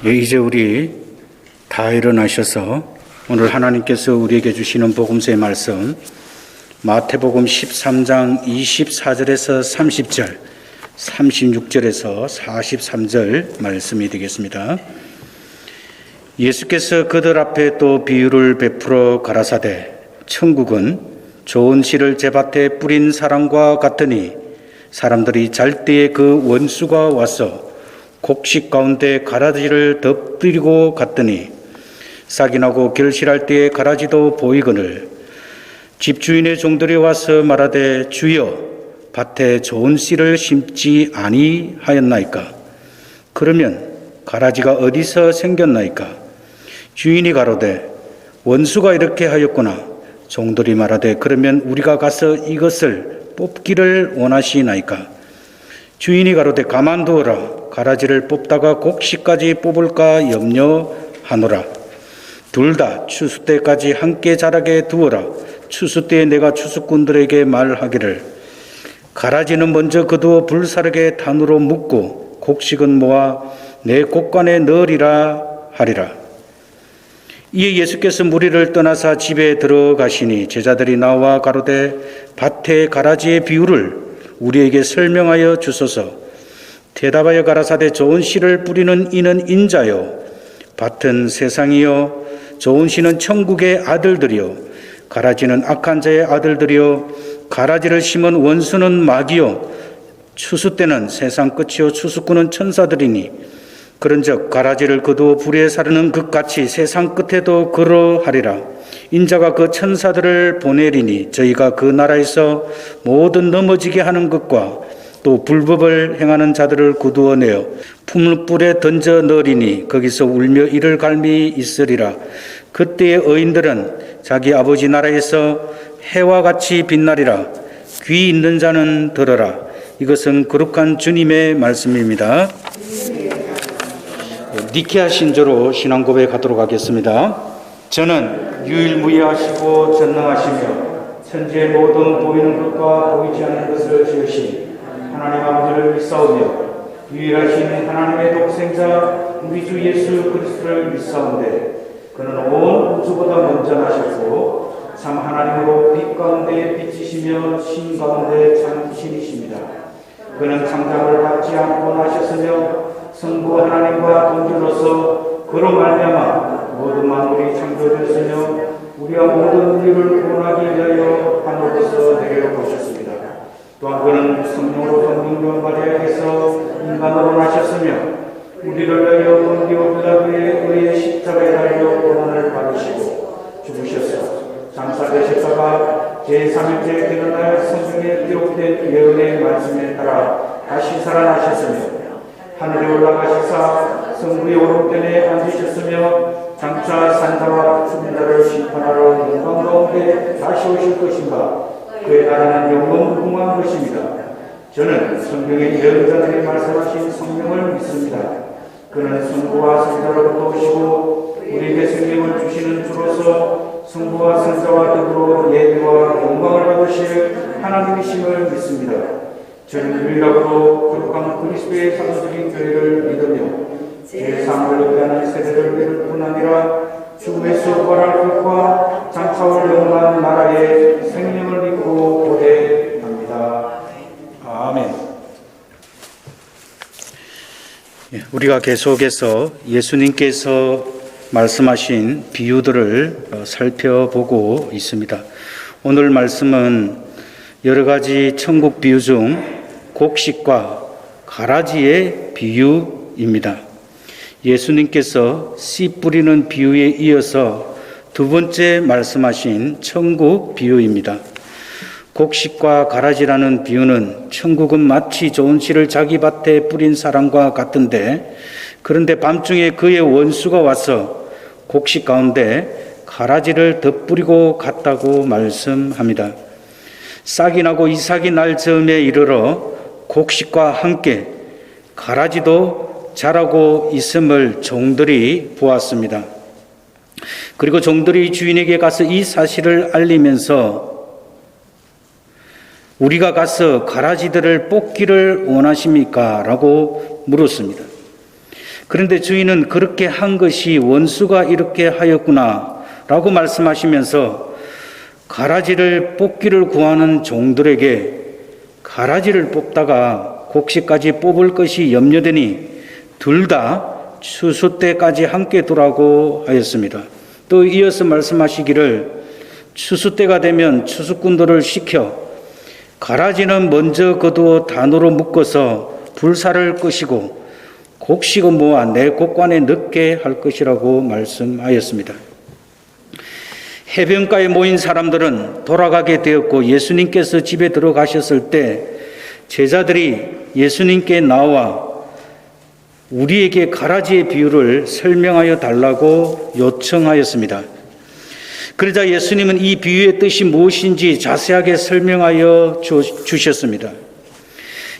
이제 우리 다 일어나셔서 오늘 하나님께서 우리에게 주시는 복음서의 말씀 마태복음 13장 24절에서 30절, 36절에서 43절 말씀이 되겠습니다. 예수께서 그들 앞에 또 비유를 베풀어 가라사대 천국은 좋은 씨를 제밭에 뿌린 사람과 같으니 사람들이 잘 때에 그 원수가 와서 곡식 가운데 가라지를 덮드리고 갔더니 싹이 나고 결실할 때에 가라지도 보이거늘 집주인의 종들이 와서 말하되 주여 밭에 좋은 씨를 심지 아니하였나이까? 그러면 가라지가 어디서 생겼나이까? 주인이 가로되 원수가 이렇게 하였구나. 종들이 말하되 그러면 우리가 가서 이것을 뽑기를 원하시나이까? 주인이 가로되 가만두어라. 가라지를 뽑다가 곡식까지 뽑을까 염려하노라. 둘 다 추수 때까지 함께 자라게 두어라. 추수 때에 내가 추수꾼들에게 말하기를 가라지는 먼저 거두어 불사르게 단으로 묶고 곡식은 모아 내 곡간에 넣으리라 하리라. 이에 예수께서 무리를 떠나사 집에 들어가시니 제자들이 나와 가로되 밭의 가라지의 비유를 우리에게 설명하여 주소서. 대답하여 가라사대 좋은 씨를 뿌리는 이는 인자요 밭은 세상이요 좋은 씨는 천국의 아들들이요 가라지는 악한 자의 아들들이요 가라지를 심은 원수는 마귀요 추수 때는 세상 끝이요 추수꾼은 천사들이니 그런즉 가라지를 거두어 불에 사르는 것 같이 세상 끝에도 그러하리라. 인자가 그 천사들을 보내리니 저희가 그 나라에서 모든 넘어지게 하는 것과 또 불법을 행하는 자들을 거두어내어 풀불에 던져 넣으리니 거기서 울며 이를 갈미 있으리라. 그때의 의인들은 자기 아버지 나라에서 해와 같이 빛나리라. 귀 있는 자는 들어라. 이것은 거룩한 주님의 말씀입니다. 니케아 신조로 신앙 고백하도록 하겠습니다. 저는 유일무이하시고 전능하시며 천지의 모든 보이는 것과 보이지 않는 것을 지으신 하나님 아버지를 믿사오며 유일하신 하나님의 독생자 우리 주 예수 그리스도를 믿사오는데 그는 온 우주보다 먼저 나셨고 참 하나님으로 빛 가운데 빛이시며 신 가운데 참 신이십니다. 그는 창작을 받지 않고 나셨으며 성부 하나님과 동질로서 그로 말미암아 모든 만물이 창조되었으며 우리가 모든 일을 구원하기 위하여 하늘로서 내려오셨습니다. 또한 그는 성령으로 성령과 마리아에게서 인간으로 나셨으며 우리를 위하여 본디오 빌라도에 의해 십자가에 달려 고난을 받으시고 죽으셨어 장사되셨다가 제3일째 되는 날 성경에 기록된 예언의 말씀에 따라 다시 살아나셨으며 하늘에 올라가시사 성부의 오른편에 앉으셨으며 장차 산자와 죽은 자를 심판하러 영광 가운데 다시 오실 것인가? 그의 나라는 영원 무궁한 것입니다. 저는 성경의 예언자들이 말씀하신 성령을 믿습니다. 그는 성부와 성자로부터 오시고 우리에게 생명을 주시는 주로서 성부와 성자와 더불어 예배와 영광을 받으실 하나님이심을 믿습니다. 저는 유일하고 거룩한 그리스도의 사도적인 교회를 믿으며 제3을 의하는 세대를 이룰 뿐 아니라 죽음에서 부활할 것과 장차 올 영원한 나라의 생명을 믿고 고대합니다. 아멘. 우리가 계속해서 예수님께서 말씀하신 비유들을 살펴보고 있습니다. 오늘 말씀은 여러 가지 천국 비유 중 곡식과 가라지의 비유입니다. 예수님께서 씨 뿌리는 비유에 이어서 두 번째 말씀하신 천국 비유입니다. 곡식과 가라지라는 비유는 천국은 마치 좋은 씨를 자기 밭에 뿌린 사람과 같은데 그런데 밤중에 그의 원수가 와서 곡식 가운데 가라지를 덧뿌리고 갔다고 말씀합니다. 싹이 나고 이삭이 날 즈음에 이르러 곡식과 함께 가라지도 자라고 있음을 종들이 보았습니다. 그리고 종들이 주인에게 가서 이 사실을 알리면서 우리가 가서 가라지들을 뽑기를 원하십니까? 라고 물었습니다. 그런데 주인은 그렇게 한 것이 원수가 이렇게 하였구나 라고 말씀하시면서 가라지를 뽑기를 구하는 종들에게 가라지를 뽑다가 곡식까지 뽑을 것이 염려되니 둘 다 추수 때까지 함께 두라고 하였습니다. 또 이어서 말씀하시기를 추수 때가 되면 추수꾼들을 시켜 가라지는 먼저 거두어 단으로 묶어서 불사를 끄시고 곡식은 모아 내 곡관에 넣게 할 것이라고 말씀하였습니다. 해변가에 모인 사람들은 돌아가게 되었고 예수님께서 집에 들어가셨을 때 제자들이 예수님께 나와 우리에게 가라지의 비유를 설명하여 달라고 요청하였습니다. 그러자 예수님은 이 비유의 뜻이 무엇인지 자세하게 설명하여 주셨습니다.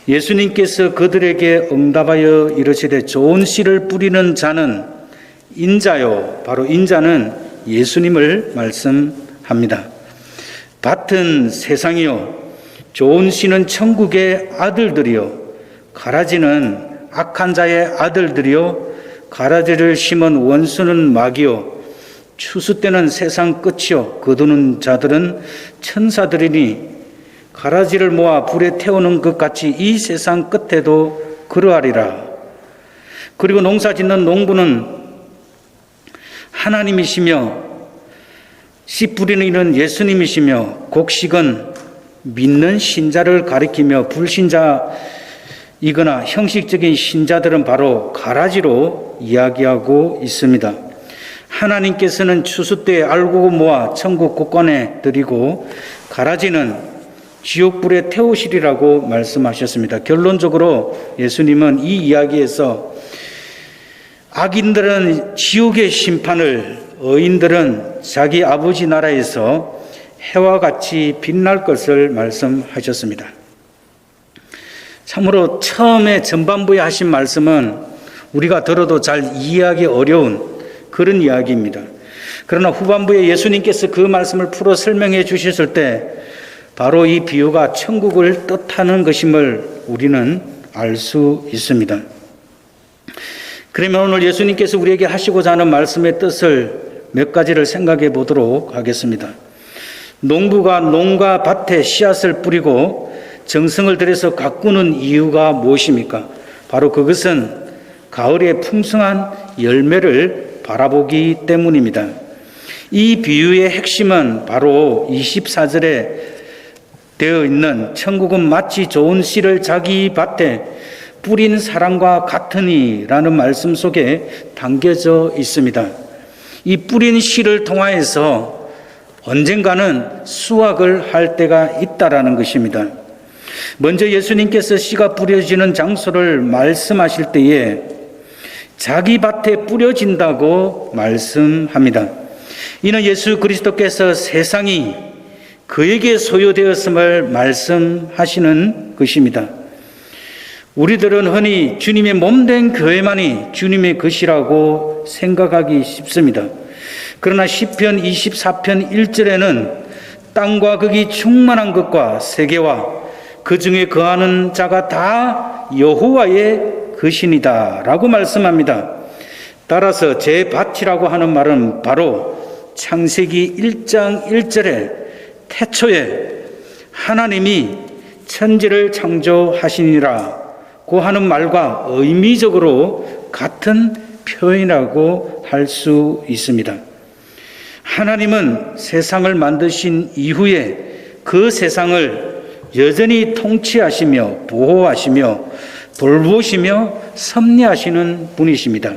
예수님께서 그들에게 응답하여 이르시되 좋은 씨를 뿌리는 자는 인자요, 바로 인자는 예수님을 말씀합니다. 밭은 세상이요, 좋은 씨는 천국의 아들들이요, 가라지는 악한 자의 아들들이요, 가라지를 심은 원수는 마귀요, 추수 때는 세상 끝이요, 거두는 자들은 천사들이니 가라지를 모아 불에 태우는 것 같이 이 세상 끝에도 그러하리라. 그리고 농사 짓는 농부는 하나님이시며 씨 뿌리는 이는 예수님이시며 곡식은 믿는 신자를 가리키며 불신자이거나 형식적인 신자들은 바로 가라지로 이야기하고 있습니다. 하나님께서는 추수 때 알고 모아 천국 곳간에 드리고 가라지는 지옥불에 태우시리라고 말씀하셨습니다. 결론적으로 예수님은 이 이야기에서 악인들은 지옥의 심판을, 의인들은 자기 아버지 나라에서 해와 같이 빛날 것을 말씀하셨습니다. 참으로 처음에 전반부에 하신 말씀은 우리가 들어도 잘 이해하기 어려운 그런 이야기입니다. 그러나 후반부에 예수님께서 그 말씀을 풀어 설명해 주셨을 때 바로 이 비유가 천국을 뜻하는 것임을 우리는 알 수 있습니다. 그러면 오늘 예수님께서 우리에게 하시고자 하는 말씀의 뜻을 몇 가지를 생각해 보도록 하겠습니다. 농부가 농가 밭에 씨앗을 뿌리고 정성을 들여서 가꾸는 이유가 무엇입니까? 바로 그것은 가을의 풍성한 열매를 바라보기 때문입니다. 이 비유의 핵심은 바로 24절에 되어 있는 천국은 마치 좋은 씨를 자기 밭에 뿌린 사람과 같으니 라는 말씀 속에 담겨져 있습니다. 이 뿌린 씨를 통하여서 언젠가는 수확을 할 때가 있다라는 것입니다. 먼저 예수님께서 씨가 뿌려지는 장소를 말씀하실 때에 자기 밭에 뿌려진다고 말씀합니다. 이는 예수 그리스도께서 세상이 그에게 소유되었음을 말씀하시는 것입니다. 우리들은 흔히 주님의 몸된 교회만이 주님의 것이라고 생각하기 쉽습니다. 그러나 시편 24편 1절에는 땅과 거기 충만한 것과 세계와 그 중에 거하는 자가 다 여호와의 것이니라 라고 말씀합니다. 따라서 제 밭이라고 하는 말은 바로 창세기 1장 1절에 태초에 하나님이 천지를 창조하시니라고 하는 말과 의미적으로 같은 표현이라고 할 수 있습니다. 하나님은 세상을 만드신 이후에 그 세상을 여전히 통치하시며 보호하시며 돌보시며 섭리하시는 분이십니다.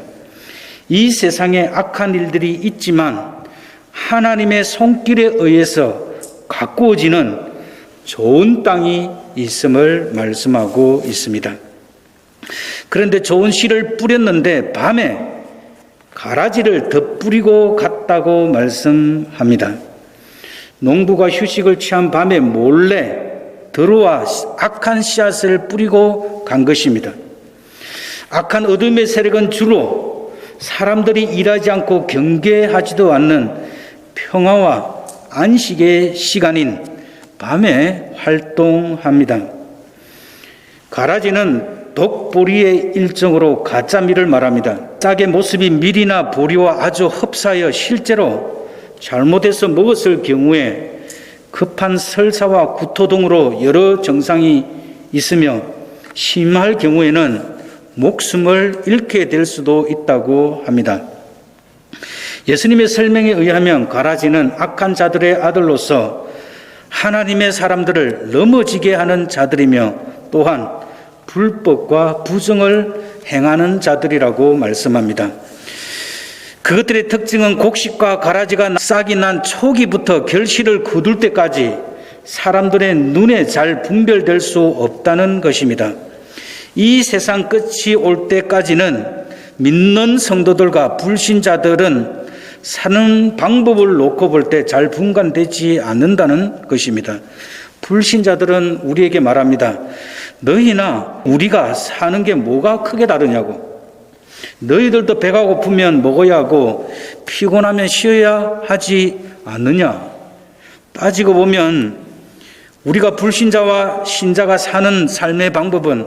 이 세상에 악한 일들이 있지만 하나님의 손길에 의해서 가꾸어지는 좋은 땅이 있음을 말씀하고 있습니다. 그런데 좋은 씨를 뿌렸는데 밤에 가라지를 덧뿌리고 갔다고 말씀합니다. 농부가 휴식을 취한 밤에 몰래 들어와 악한 씨앗을 뿌리고 간 것입니다. 악한 어둠의 세력은 주로 사람들이 일하지 않고 경계하지도 않는 평화와 안식의 시간인 밤에 활동합니다. 가라지는 독보리의 일종으로 가짜미를 말합니다. 짝의 모습이 밀이나 보리와 아주 흡사하여 실제로 잘못해서 먹었을 경우에 급한 설사와 구토 등으로 여러 증상이 있으며 심할 경우에는 목숨을 잃게 될 수도 있다고 합니다. 예수님의 설명에 의하면 가라지는 악한 자들의 아들로서 하나님의 사람들을 넘어지게 하는 자들이며 또한 불법과 부정을 행하는 자들이라고 말씀합니다. 그것들의 특징은 곡식과 가라지가 싹이 난 초기부터 결실을 거둘 때까지 사람들의 눈에 잘 분별될 수 없다는 것입니다. 이 세상 끝이 올 때까지는 믿는 성도들과 불신자들은 사는 방법을 놓고 볼 때 잘 분간되지 않는다는 것입니다. 불신자들은 우리에게 말합니다. 너희나 우리가 사는 게 뭐가 크게 다르냐고. 너희들도 배가 고프면 먹어야 하고 피곤하면 쉬어야 하지 않느냐. 따지고 보면 우리가 불신자와 신자가 사는 삶의 방법은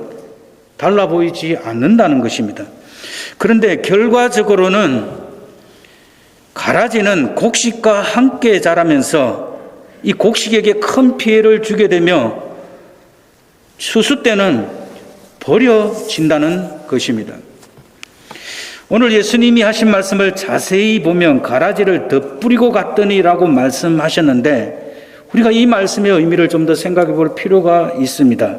달라 보이지 않는다는 것입니다. 그런데 결과적으로는 가라지는 곡식과 함께 자라면서 이 곡식에게 큰 피해를 주게 되며 추수 때는 버려진다는 것입니다. 오늘 예수님이 하신 말씀을 자세히 보면 가라지를 덧뿌리고 갔더니라고 말씀하셨는데 우리가 이 말씀의 의미를 좀 더 생각해 볼 필요가 있습니다.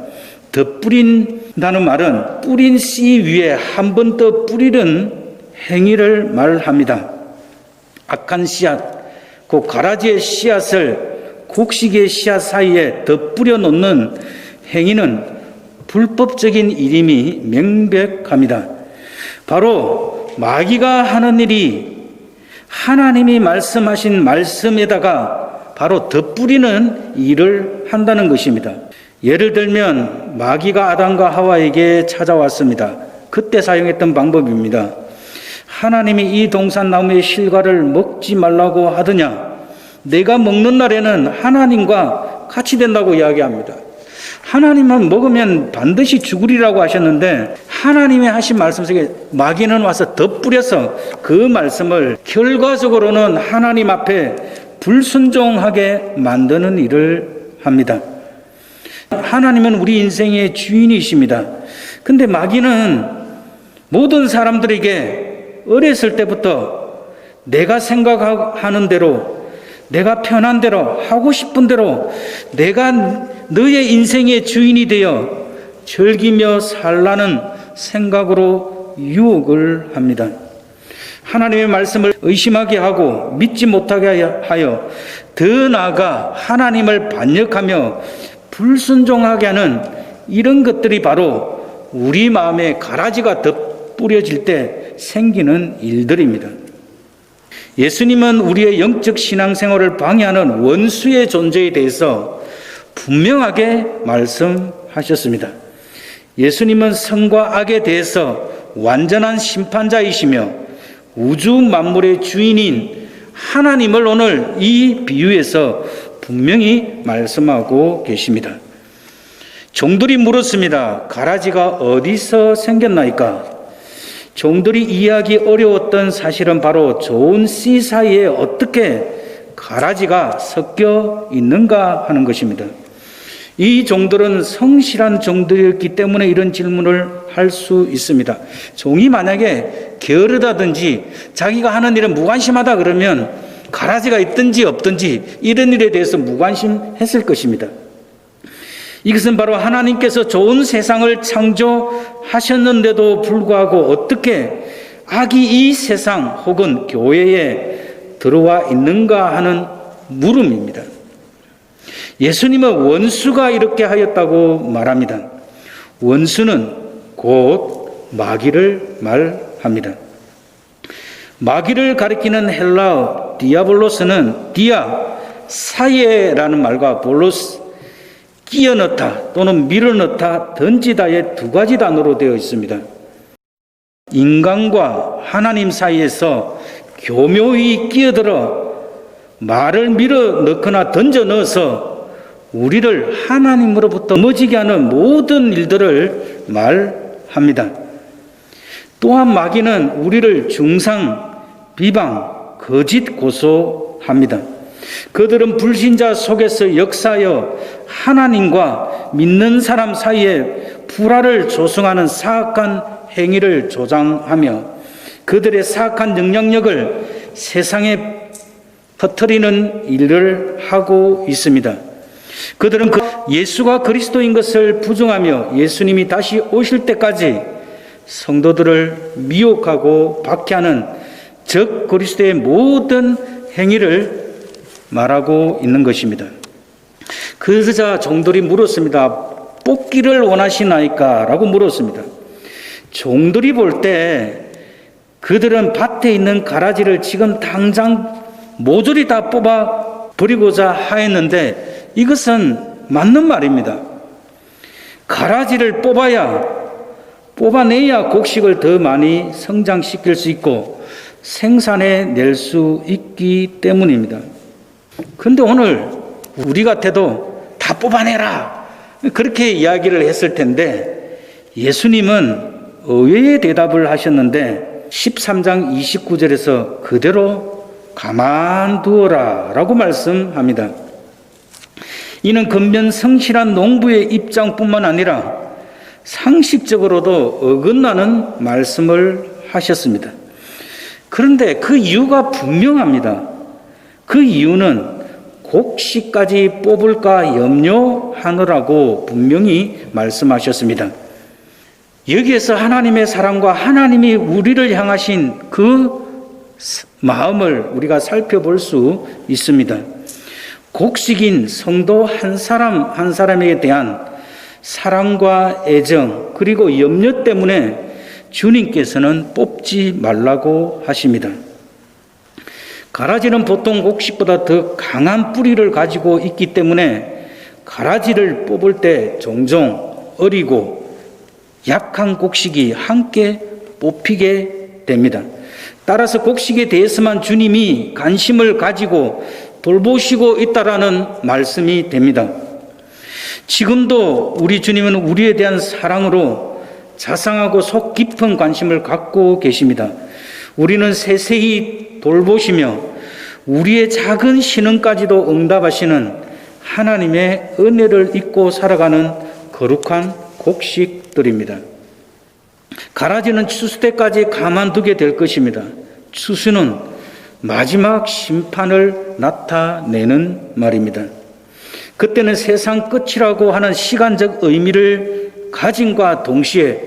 덧뿌린다는 말은 뿌린 씨 위에 한 번 더 뿌리는 행위를 말합니다. 악한 씨앗, 그 가라지의 씨앗을 곡식의 씨앗 사이에 덧뿌려 놓는 행위는 불법적인 일임이 명백합니다. 바로 마귀가 하는 일이 하나님이 말씀하신 말씀에다가 바로 덧뿌리는 일을 한다는 것입니다. 예를 들면 마귀가 아담과 하와에게 찾아왔습니다. 그때 사용했던 방법입니다. 하나님이 이 동산나무의 실과를 먹지 말라고 하더냐? 내가 먹는 날에는 하나님과 같이 된다고 이야기합니다. 하나님만 먹으면 반드시 죽으리라고 하셨는데 하나님이 하신 말씀 속에 마귀는 와서 덧뿌려서 그 말씀을 결과적으로는 하나님 앞에 불순종하게 만드는 일을 합니다. 하나님은 우리 인생의 주인이십니다. 근데 마귀는 모든 사람들에게 어렸을 때부터 내가 생각하는 대로, 내가 편한 대로, 하고 싶은 대로 내가 너의 인생의 주인이 되어 즐기며 살라는 생각으로 유혹을 합니다. 하나님의 말씀을 의심하게 하고 믿지 못하게 하여 더 나아가 하나님을 반역하며 불순종하게 하는 이런 것들이 바로 우리 마음에 가라지가 덧뿌려질 때 생기는 일들입니다. 예수님은 우리의 영적 신앙생활을 방해하는 원수의 존재에 대해서 분명하게 말씀하셨습니다. 예수님은 선과 악에 대해서 완전한 심판자이시며 우주 만물의 주인인 하나님을 오늘 이 비유에서 분명히 말씀하고 계십니다. 종들이 물었습니다. 가라지가 어디서 생겼나이까? 종들이 이해하기 어려웠던 사실은 바로 좋은 씨 사이에 어떻게 가라지가 섞여 있는가 하는 것입니다. 이 종들은 성실한 종들이었기 때문에 이런 질문을 할 수 있습니다. 종이 만약에 게으르다든지 자기가 하는 일은 무관심하다 그러면 가라지가 있든지 없든지 이런 일에 대해서 무관심했을 것입니다. 이것은 바로 하나님께서 좋은 세상을 창조하셨는데도 불구하고 어떻게 악이 이 세상 혹은 교회에 들어와 있는가 하는 물음입니다. 예수님은 원수가 이렇게 하였다고 말합니다. 원수는 곧 마귀를 말합니다. 마귀를 가리키는 헬라어 디아볼로스는 디아, 사예라는 말과 볼로스, 끼어 넣다 또는 밀어 넣다, 던지다의 두 가지 단어로 되어 있습니다. 인간과 하나님 사이에서 교묘히 끼어들어 말을 밀어 넣거나 던져 넣어서 우리를 하나님으로부터 멀어지게 하는 모든 일들을 말합니다. 합니다. 또한 마귀는 우리를 중상, 비방, 거짓 고소합니다. 그들은 불신자 속에서 역사하여 하나님과 믿는 사람 사이에 불화를 조성하는 사악한 행위를 조장하며 그들의 사악한 영향력을 세상에 퍼뜨리는 일을 하고 있습니다. 그들은 예수가 그리스도인 것을 부정하며 예수님이 다시 오실 때까지 성도들을 미혹하고 박해하는 적 그리스도의 모든 행위를 말하고 있는 것입니다. 그러자 종들이 물었습니다. 뽑기를 원하시나이까? 라고 물었습니다. 종들이 볼 때 그들은 밭에 있는 가라지를 지금 당장 모조리 다 뽑아 버리고자 하였는데 이것은 맞는 말입니다. 가라지를 뽑아내야 곡식을 더 많이 성장시킬 수 있고 생산해 낼 수 있기 때문입니다. 그런데 오늘 우리 같아도 다 뽑아내라 그렇게 이야기를 했을 텐데 예수님은 의외의 대답을 하셨는데 13장 29절에서 그대로 가만두어라 라고 말씀합니다. 이는 근면 성실한 농부의 입장뿐만 아니라 상식적으로도 어긋나는 말씀을 하셨습니다. 그런데 그 이유가 분명합니다. 그 이유는 곡식까지 뽑을까 염려하느라고 분명히 말씀하셨습니다. 여기에서 하나님의 사랑과 하나님이 우리를 향하신 그 마음을 우리가 살펴볼 수 있습니다. 곡식인 성도 한 사람 한 사람에 대한 사랑과 애정 그리고 염려 때문에 주님께서는 뽑지 말라고 하십니다. 가라지는 보통 곡식보다 더 강한 뿌리를 가지고 있기 때문에 가라지를 뽑을 때 종종 어리고 약한 곡식이 함께 뽑히게 됩니다. 따라서 곡식에 대해서만 주님이 관심을 가지고 돌보시고 있다라는 말씀이 됩니다. 지금도 우리 주님은 우리에 대한 사랑으로 자상하고 속 깊은 관심을 갖고 계십니다. 우리는 세세히 돌보시며 우리의 작은 신음까지도 응답하시는 하나님의 은혜를 잊고 살아가는 거룩한 곡식들입니다. 가라지는 추수 때까지 가만두게 될 것입니다. 추수는 마지막 심판을 나타내는 말입니다. 그때는 세상 끝이라고 하는 시간적 의미를 가짐과 동시에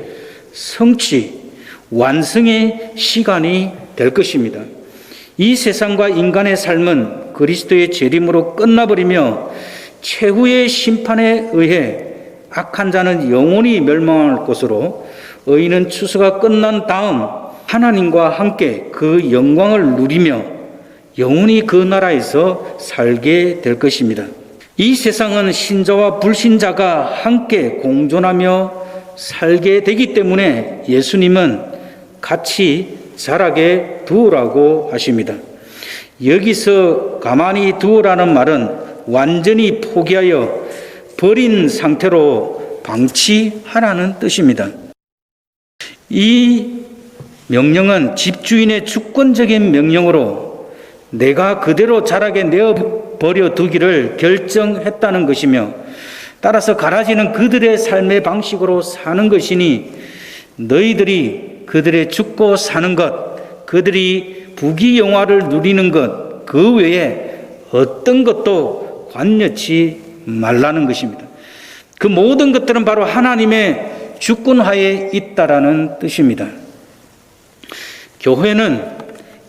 성취, 완성의 시간이 될 것입니다. 이 세상과 인간의 삶은 그리스도의 재림으로 끝나버리며 최후의 심판에 의해 악한 자는 영원히 멸망할 것으로 의인은 추수가 끝난 다음 하나님과 함께 그 영광을 누리며 영원히 그 나라에서 살게 될 것입니다. 이 세상은 신자와 불신자가 함께 공존하며 살게 되기 때문에 예수님은 같이 자라게 두으라고 하십니다. 여기서 가만히 두으라는 말은 완전히 포기하여 버린 상태로 방치하라는 뜻입니다. 이 명령은 집주인의 주권적인 명령으로 내가 그대로 자라게 내어버려 두기를 결정했다는 것이며 따라서 가라지는 그들의 삶의 방식으로 사는 것이니 너희들이 그들의 죽고 사는 것, 그들이 부귀영화를 누리는 것, 그 외에 어떤 것도 관여치 말라는 것입니다. 그 모든 것들은 바로 하나님의 주권하에 있다라는 뜻입니다. 교회는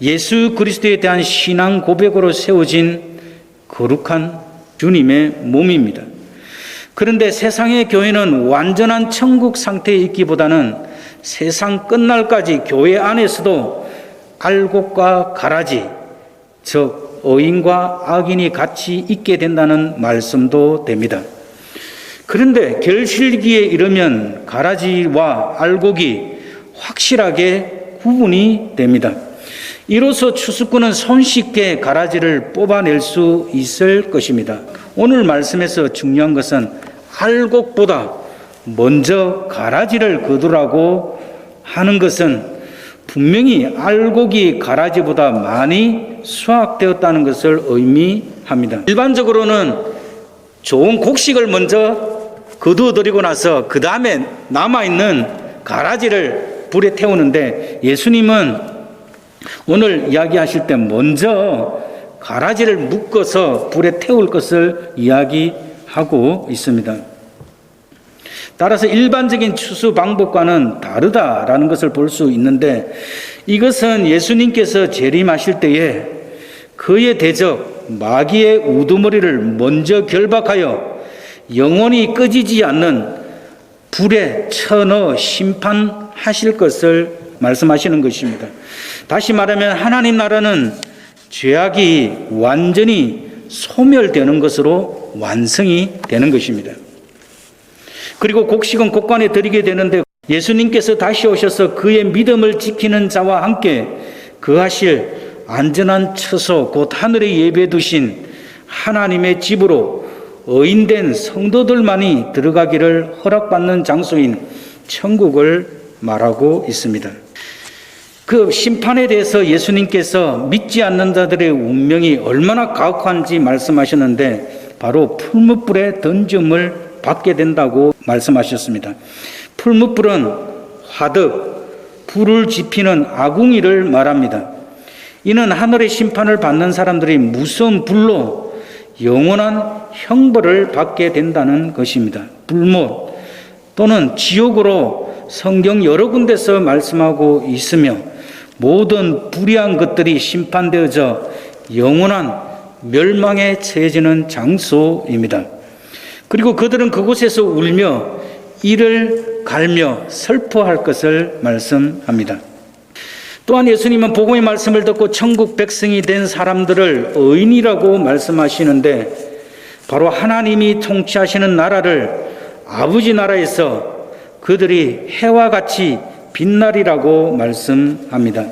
예수 그리스도에 대한 신앙 고백으로 세워진 거룩한 주님의 몸입니다. 그런데 세상의 교회는 완전한 천국 상태에 있기보다는 세상 끝날까지 교회 안에서도 알곡과 가라지, 즉 의인과 악인이 같이 있게 된다는 말씀도 됩니다. 그런데 결실기에 이르면 가라지와 알곡이 확실하게 구분이 됩니다. 이로써 추수꾼은 손쉽게 가라지를 뽑아낼 수 있을 것입니다. 오늘 말씀에서 중요한 것은 알곡보다 먼저 가라지를 거두라고 하는 것은 분명히 알곡이 가라지보다 많이 수확되었다는 것을 의미합니다. 일반적으로는 좋은 곡식을 먼저 거두어드리고 나서 그 다음에 남아있는 가라지를 불에 태우는데, 예수님은 오늘 이야기하실 때 먼저 가라지를 묶어서 불에 태울 것을 이야기하고 있습니다. 따라서 일반적인 추수 방법과는 다르다라는 것을 볼 수 있는데, 이것은 예수님께서 재림하실 때에 그의 대적 마귀의 우두머리를 먼저 결박하여 영원히 꺼지지 않는 불에 쳐넣어 심판하실 것을 말씀하시는 것입니다. 다시 말하면 하나님 나라는 죄악이 완전히 소멸되는 것으로 완성이 되는 것입니다. 그리고 곡식은 곡간에 드리게 되는데, 예수님께서 다시 오셔서 그의 믿음을 지키는 자와 함께 거하실 안전한 처소, 곧 하늘에 예배해 두신 하나님의 집으로 의인된 성도들만이 들어가기를 허락받는 장소인 천국을 말하고 있습니다. 그 심판에 대해서 예수님께서 믿지 않는 자들의 운명이 얼마나 가혹한지 말씀하셨는데, 바로 풀무불에 던짐을 받게 된다고 말씀하셨습니다. 풀무불은 화덕, 불을 지피는 아궁이를 말합니다. 이는 하늘의 심판을 받는 사람들이 무서운 불로 영원한 형벌을 받게 된다는 것입니다. 불못 또는 지옥으로 성경 여러 군데서 말씀하고 있으며, 모든 불의한 것들이 심판되어져 영원한 멸망에 처해지는 장소입니다. 그리고 그들은 그곳에서 울며 이를 갈며 슬퍼할 것을 말씀합니다. 또한 예수님은 복음의 말씀을 듣고 천국 백성이 된 사람들을 의인이라고 말씀하시는데, 바로 하나님이 통치하시는 나라를 아버지 나라에서 그들이 해와 같이 빛나리라고 말씀합니다.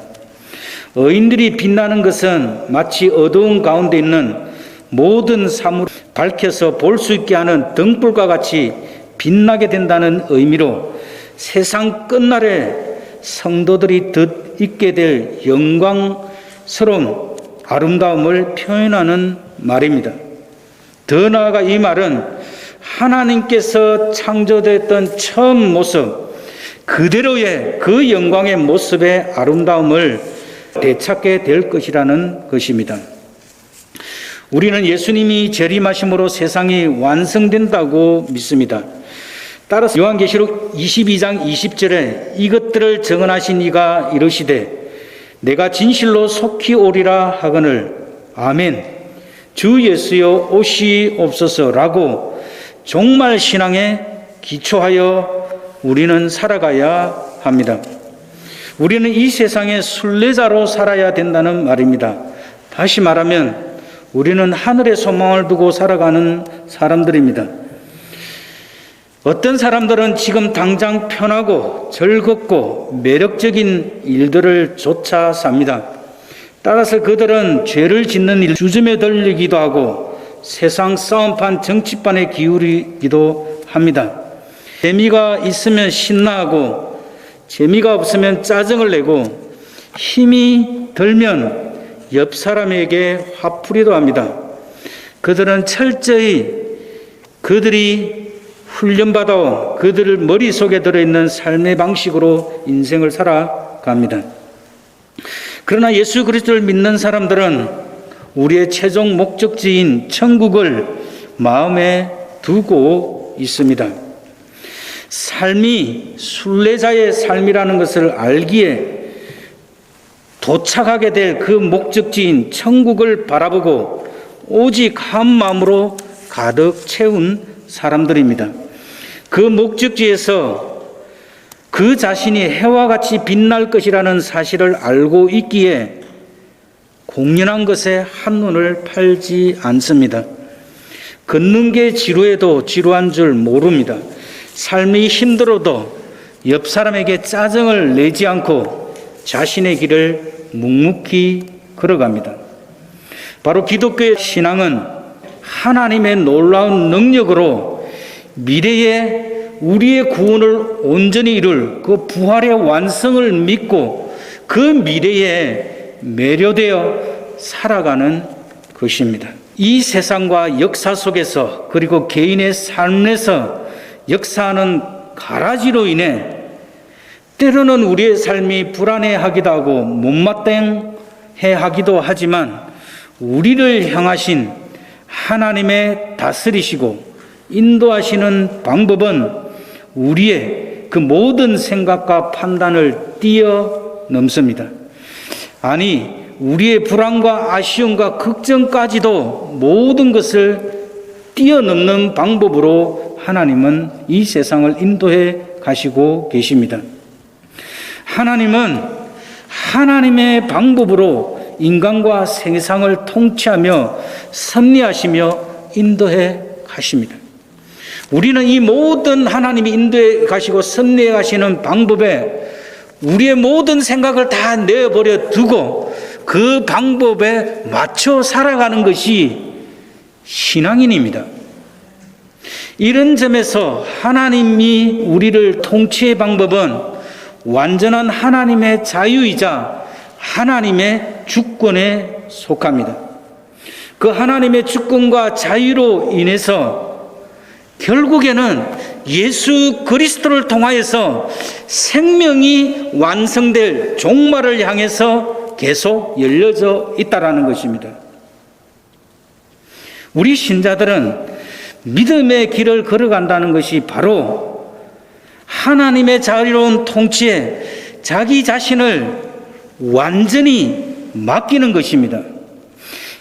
의인들이 빛나는 것은 마치 어두운 가운데 있는 모든 사물을 밝혀서 볼 수 있게 하는 등불과 같이 빛나게 된다는 의미로, 세상 끝날에 성도들이 있게 될 영광스러운 아름다움을 표현하는 말입니다. 더 나아가 이 말은 하나님께서 창조됐던 처음 모습 그대로의 그 영광의 모습의 아름다움을 되찾게 될 것이라는 것입니다. 우리는 예수님이 재림하심으로 세상이 완성된다고 믿습니다. 따라서 요한계시록 22장 20절에 이것들을 증언하신 이가 이르시되 내가 진실로 속히 오리라 하거늘 아멘 주 예수여 오시옵소서라고 종말 신앙에 기초하여 우리는 살아가야 합니다. 우리는 이 세상의 순례자로 살아야 된다는 말입니다. 다시 말하면 우리는 하늘의 소망을 두고 살아가는 사람들입니다. 어떤 사람들은 지금 당장 편하고 즐겁고 매력적인 일들을 쫓아 삽니다. 따라서 그들은 죄를 짓는 일 주춤에 들리기도 하고 세상 싸움판 정치판에 기울이기도 합니다. 재미가 있으면 신나하고 재미가 없으면 짜증을 내고 힘이 들면 옆 사람에게 화풀이도 합니다. 그들은 철저히 그들이 훈련받아 그들 머릿속에 들어있는 삶의 방식으로 인생을 살아갑니다. 그러나 예수 그리스도를 믿는 사람들은 우리의 최종 목적지인 천국을 마음에 두고 있습니다. 삶이 순례자의 삶이라는 것을 알기에 도착하게 될 그 목적지인 천국을 바라보고 오직 한 마음으로 가득 채운 사람들입니다. 그 목적지에서 그 자신이 해와 같이 빛날 것이라는 사실을 알고 있기에 공연한 것에 한눈을 팔지 않습니다. 걷는 게 지루해도 지루한 줄 모릅니다. 삶이 힘들어도 옆 사람에게 짜증을 내지 않고 자신의 길을 묵묵히 걸어갑니다. 바로 기독교의 신앙은 하나님의 놀라운 능력으로 미래의 우리의 구원을 온전히 이룰 그 부활의 완성을 믿고 그 미래에 매료되어 살아가는 것입니다. 이 세상과 역사 속에서 그리고 개인의 삶에서 역사하는 가라지로 인해 때로는 우리의 삶이 불안해하기도 하고 못마땅해하기도 하지만 우리를 향하신 하나님의 다스리시고 인도하시는 방법은 우리의 그 모든 생각과 판단을 뛰어넘습니다. 아니, 우리의 불안과 아쉬움과 걱정까지도 모든 것을 뛰어넘는 방법으로 하나님은 이 세상을 인도해 가시고 계십니다. 하나님은 하나님의 방법으로 인간과 세상을 통치하며 섭리하시며 인도해 가십니다. 우리는 이 모든 하나님이 인도해 가시고 섭리해 가시는 방법에 우리의 모든 생각을 다 내버려 두고 그 방법에 맞춰 살아가는 것이 신앙인입니다. 이런 점에서 하나님이 우리를 통치의 방법은 완전한 하나님의 자유이자 하나님의 주권에 속합니다. 그 하나님의 주권과 자유로 인해서 결국에는 예수 그리스도를 통하여서 생명이 완성될 종말을 향해서 계속 열려져 있다라는 것입니다. 우리 신자들은 믿음의 길을 걸어간다는 것이 바로 하나님의 자유로운 통치에 자기 자신을 완전히 맡기는 것입니다.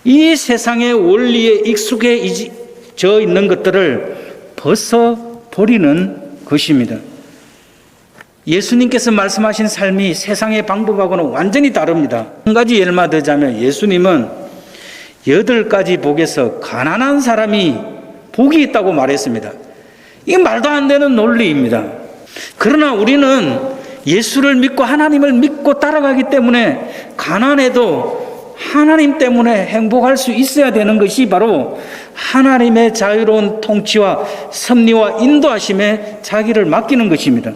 이 세상의 원리에 익숙해져 있는 것들을 벗어버리는 것입니다. 예수님께서 말씀하신 삶이 세상의 방법하고는 완전히 다릅니다. 한 가지 예를 들자면 예수님은 8가지 복에서 가난한 사람이 복이 있다고 말했습니다. 이게 말도 안 되는 논리입니다. 그러나 우리는 예수를 믿고 하나님을 믿고 따라가기 때문에 가난해도 하나님 때문에 행복할 수 있어야 되는 것이 바로 하나님의 자유로운 통치와 섭리와 인도하심에 자기를 맡기는 것입니다.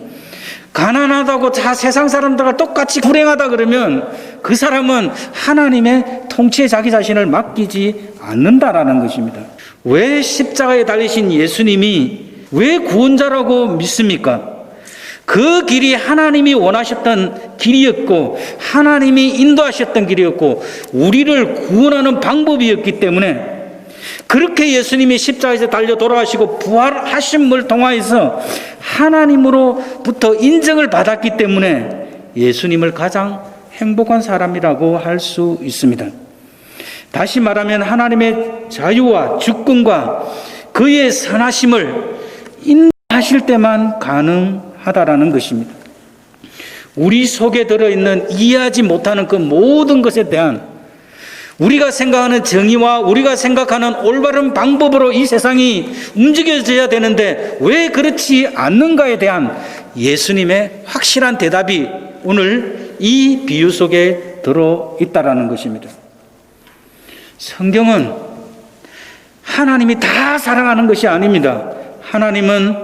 가난하다고 다 세상 사람들과 똑같이 불행하다 그러면 그 사람은 하나님의 통치에 자기 자신을 맡기지 않는다라는 것입니다. 왜 십자가에 달리신 예수님이 왜 구원자라고 믿습니까? 그 길이 하나님이 원하셨던 길이었고 하나님이 인도하셨던 길이었고 우리를 구원하는 방법이었기 때문에 그렇게 예수님이 십자가에서 달려 돌아가시고 부활하심을 통하여서 하나님으로부터 인정을 받았기 때문에 예수님을 가장 행복한 사람이라고 할 수 있습니다. 다시 말하면 하나님의 자유와 주권과 그의 선하심을 인도하실 때만 가능하다라는 것입니다. 우리 속에 들어있는 이해하지 못하는 그 모든 것에 대한 우리가 생각하는 정의와 우리가 생각하는 올바른 방법으로 이 세상이 움직여져야 되는데 왜 그렇지 않는가에 대한 예수님의 확실한 대답이 오늘 이 비유 속에 들어있다라는 것입니다. 성경은 하나님이 다 사랑하는 것이 아닙니다. 하나님은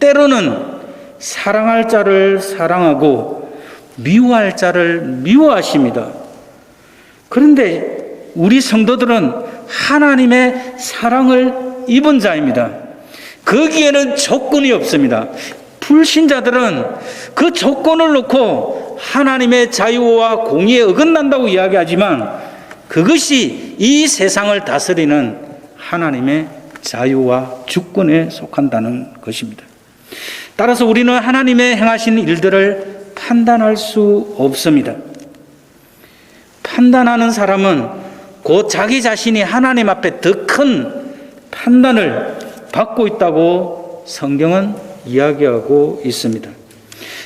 때로는 사랑할 자를 사랑하고 미워할 자를 미워하십니다. 그런데 우리 성도들은 하나님의 사랑을 입은 자입니다. 거기에는 조건이 없습니다. 불신자들은 그 조건을 놓고 하나님의 자유와 공의에 어긋난다고 이야기하지만 그것이 이 세상을 다스리는 하나님의 자유와 주권에 속한다는 것입니다. 따라서 우리는 하나님의 행하신 일들을 판단할 수 없습니다. 판단하는 사람은 곧 자기 자신이 하나님 앞에 더 큰 판단을 받고 있다고 성경은 이야기하고 있습니다.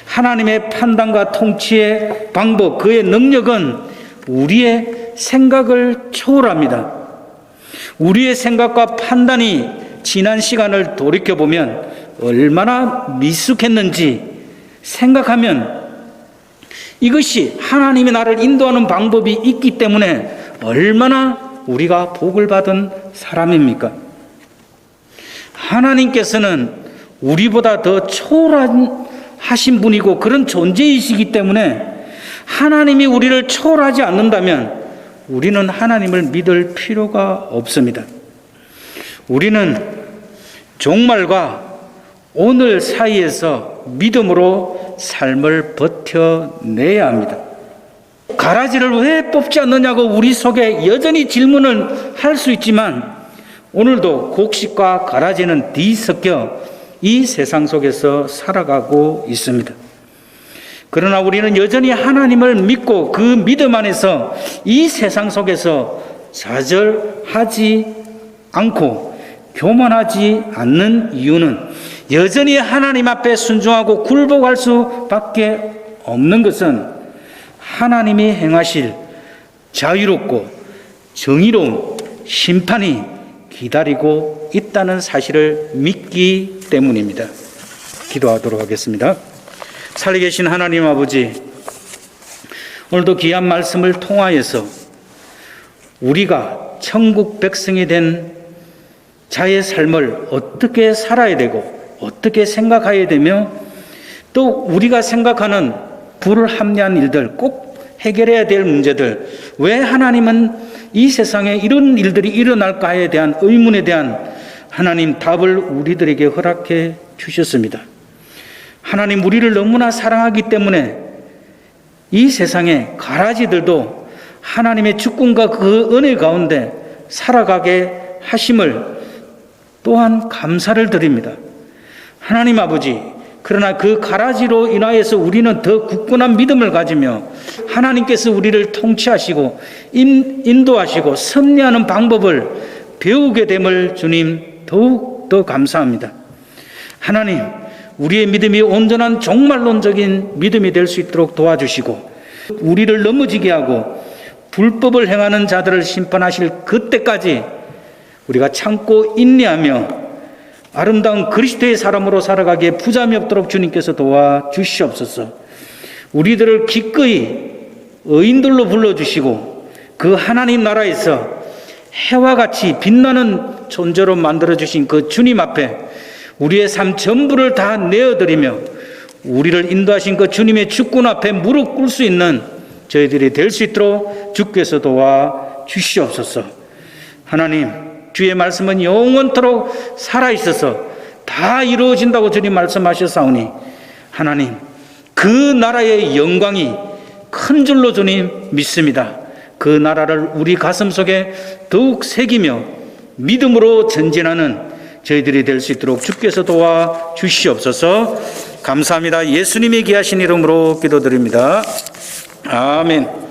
하나님의 판단과 통치의 방법, 그의 능력은 우리의 생각을 초월합니다. 우리의 생각과 판단이 지난 시간을 돌이켜보면 얼마나 미숙했는지 생각하면 이것이 하나님이 나를 인도하는 방법이 있기 때문에 얼마나 우리가 복을 받은 사람입니까? 하나님께서는 우리보다 더 초월하신 분이고 그런 존재이시기 때문에 하나님이 우리를 초월하지 않는다면 우리는 하나님을 믿을 필요가 없습니다. 우리는 종말과 오늘 사이에서 믿음으로 삶을 버텨내야 합니다. 가라지를 왜 뽑지 않느냐고 우리 속에 여전히 질문을 할 수 있지만 오늘도 곡식과 가라지는 뒤섞여 이 세상 속에서 살아가고 있습니다. 그러나 우리는 여전히 하나님을 믿고 그 믿음 안에서 이 세상 속에서 좌절하지 않고 교만하지 않는 이유는 여전히 하나님 앞에 순종하고 굴복할 수밖에 없는 것은 하나님이 행하실 자유롭고 정의로운 심판이 기다리고 있다는 사실을 믿기 때문입니다. 기도하도록 하겠습니다. 살아계신 하나님 아버지, 오늘도 귀한 말씀을 통하여서 우리가 천국 백성이 된 자의 삶을 어떻게 살아야 되고 어떻게 생각해야 되며 또 우리가 생각하는 불합리한 일들, 꼭 해결해야 될 문제들, 왜 하나님은 이 세상에 이런 일들이 일어날까에 대한 의문에 대한 하나님 답을 우리들에게 허락해 주셨습니다. 하나님, 우리를 너무나 사랑하기 때문에 이 세상에 가라지들도 하나님의 주권과 그 은혜 가운데 살아가게 하심을 또한 감사를 드립니다. 하나님 아버지, 그러나 그 가라지로 인하여서 우리는 더 굳건한 믿음을 가지며 하나님께서 우리를 통치하시고 인도하시고 섭리하는 방법을 배우게 됨을 주님 더욱 더 감사합니다. 하나님, 우리의 믿음이 온전한 종말론적인 믿음이 될 수 있도록 도와주시고 우리를 넘어지게 하고 불법을 행하는 자들을 심판하실 그때까지 우리가 참고 인내하며 아름다운 그리스도의 사람으로 살아가기에 부담이 없도록 주님께서 도와주시옵소서. 우리들을 기꺼이 의인들로 불러주시고 그 하나님 나라에서 해와 같이 빛나는 존재로 만들어주신 그 주님 앞에 우리의 삶 전부를 다 내어드리며 우리를 인도하신 그 주님의 주권 앞에 무릎 꿇을 수 있는 저희들이 될 수 있도록 주께서 도와주시옵소서. 하나님, 주의 말씀은 영원토록 살아있어서 다 이루어진다고 주님 말씀하셨사오니 하나님, 그 나라의 영광이 큰 줄로 주님 믿습니다. 그 나라를 우리 가슴 속에 더욱 새기며 믿음으로 전진하는 저희들이 될 수 있도록 주께서 도와주시옵소서. 감사합니다. 예수님의 귀하신 이름으로 기도드립니다. 아멘.